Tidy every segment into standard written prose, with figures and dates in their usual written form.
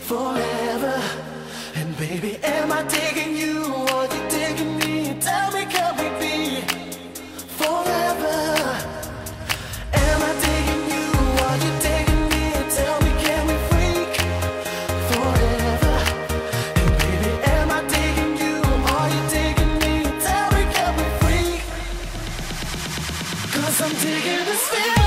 forever. And baby, am I digging you or you digging me? Tell me, can we be forever? Am I digging you or you digging me? Tell me, can we freak forever? And baby, am I digging you or you digging me? Tell me, can we freak? 'Cause I'm digging this feeling.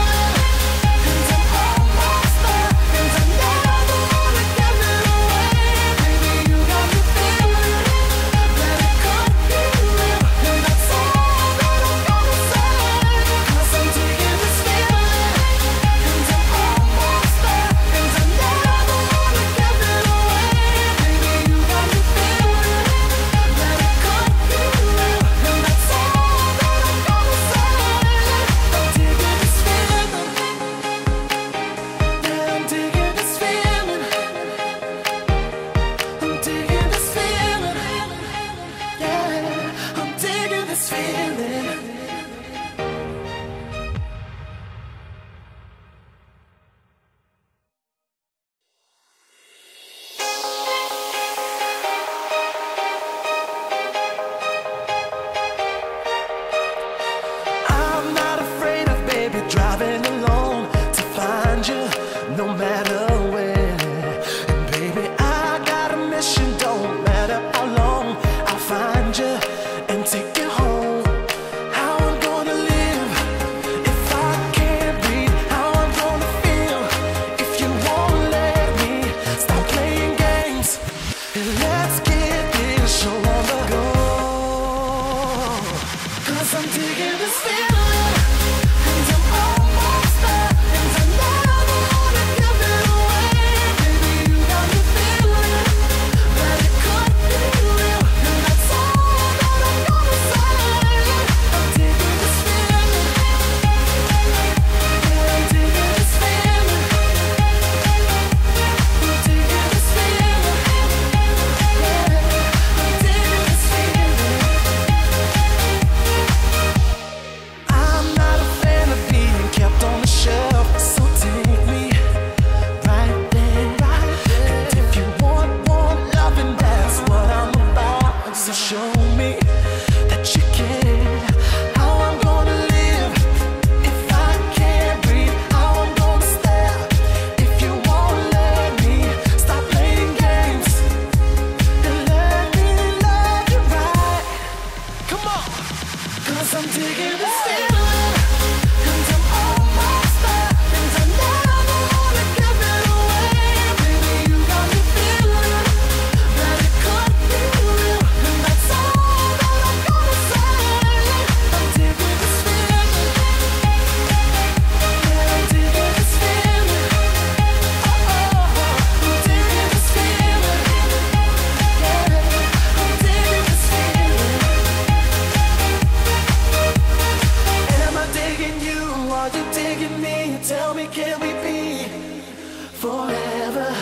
Driving alone to find you, no matter where. And baby, I got a mission, don't matter how long. I'll find you and take you home. How I'm gonna live if I can't breathe? How I'm gonna feel if you won't let me stop playing games? And let's get this show on the go. 'Cause I'm digging this feeling. Show me that you care. How I'm gonna live if I can't breathe? How I'm gonna stare if you won't let me stop playing games and let me love you right. Come on, 'cause I'm digging this feeling. Tell me, can we be forever?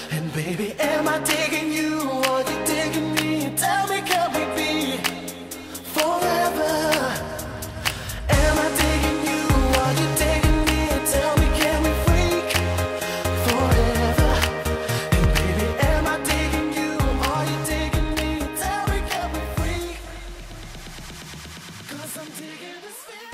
And baby, am I digging you or you digging me? Tell me, can we be forever? Am I digging you or you digging me? Tell me, can we freak forever? And baby, am I digging you or you digging me? Tell me, can we freak? 'Cause I'm digging this feeling.